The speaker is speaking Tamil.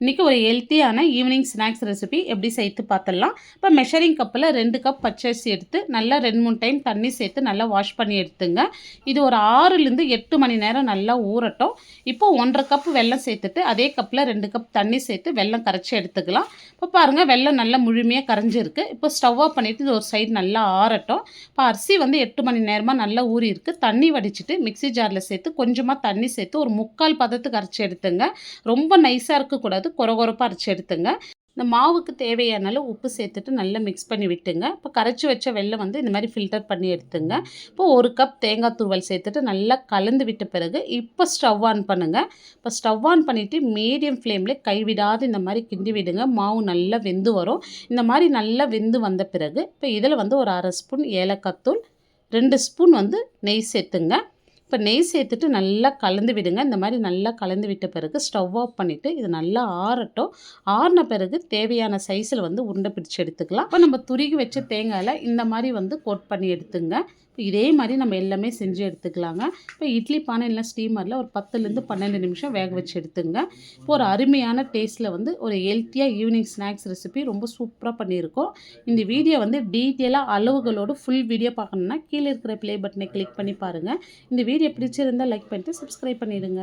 இன்றைக்கி ஒரு ஹெல்த்தியான ஈவினிங் ஸ்நாக்ஸ் ரெசிபி எப்படி செய்து பார்த்துடலாம். இப்போ மெஷரிங் கப்பில் 2 கப் பச்சரிசி எடுத்து நல்லா 2-3 டைம் தண்ணி சேர்த்து நல்லா வாஷ் பண்ணி எடுத்துங்க. இது ஒரு 6லேருந்து 8 மணி நேரம் நல்லா ஊறட்டும். இப்போது 1.5 கப் வெல்லம் சேர்த்துட்டு அதே கப்பில் 2 கப் தண்ணி சேர்த்து வெல்லம் கரைச்சி எடுத்துக்கலாம். இப்போ பாருங்கள், வெல்லம் நல்லா முழுமையாக கரைஞ்சிருக்கு. இப்போ ஸ்டவ் ஆஃப் பண்ணிவிட்டு இது ஒரு சைடு நல்லா ஆறட்டும். இப்போ அரிசி வந்து 8 மணி நேரமாக நல்லா ஊறி இருக்குது. தண்ணி வடிச்சிட்டு மிக்ஸி ஜாரில் சேர்த்து கொஞ்சமாக தண்ணி சேர்த்து ஒரு 3/4 பதத்துக்கு அரைச்சி எடுத்துங்க. ரொம்ப நைஸாக இருக்கக்கூடாது, கொரகொரப்பாக அரைச்சி எடுத்துங்க. இந்த மாவுக்கு தேவையான அளவு உப்பு சேர்த்துட்டு நல்லா மிக்ஸ் பண்ணி விட்டுங்க. இப்போ கரைச்சி வச்ச வெல்லம் வந்து இந்த மாதிரி ஃபில்டர் பண்ணி எடுத்துங்க. இப்போ 1 கப் தேங்காய் துருவல் சேர்த்துட்டு நல்லா கலந்து விட்ட பிறகு இப்போ ஸ்டவ் ஆன் பண்ணுங்கள். இப்போ ஸ்டவ் ஆன் பண்ணிவிட்டு மீடியம் ஃப்ளேமில் கைவிடாது இந்த மாதிரி கிண்டி விடுங்க. மாவு நல்லா வெந்து வரும். இந்த மாதிரி நல்லா வெந்து வந்த பிறகு இப்போ இதில் வந்து ஒரு 1/2 ஸ்பூன் ஏலக்காய் தூள், 2 ஸ்பூன் வந்து நெய் சேர்த்துங்க. இப்போ நெய் சேர்த்துட்டு நல்லா கலந்து விடுங்க. இந்த மாதிரி நல்லா கலந்து விட்ட பிறகு ஸ்டவ் ஆஃப் பண்ணிவிட்டு இது நல்லா ஆறட்டும். ஆறின பிறகு தேவையான சைஸில் வந்து உருண்டை பிடிச்சி எடுத்துக்கலாம். இப்போ நம்ம துருகி வச்ச தேங்காயில் இந்த மாதிரி வந்து கோட் பண்ணி எடுத்துங்க. இப்போ இதே மாதிரி நம்ம எல்லாமே செஞ்சு எடுத்துக்கலாங்க. இப்போ இட்லி பானை இல்லை ஸ்டீமரில் ஒரு 10லேருந்து 12 நிமிஷம் வேக வச்சு எடுத்துங்க. இப்போ ஒரு அருமையான டேஸ்ட்டில் வந்து ஒரு ஹெல்த்தியாக ஈவினிங் ஸ்நாக்ஸ் ரெசிபி ரொம்ப சூப்பராக பண்ணியிருக்கோம். இந்த வீடியோ வந்து டீட்டெயிலாக அளவுகளோடு ஃபுல் வீடியோ பார்க்கணுன்னா கீழே இருக்கிற ப்ளே பட்டனை கிளிக் பண்ணி பாருங்கள். இந்த வீடியோ பிடிச்சிருந்தால் லைக் பண்ணிட்டு சப்ஸ்கிரைப் பண்ணிடுங்க.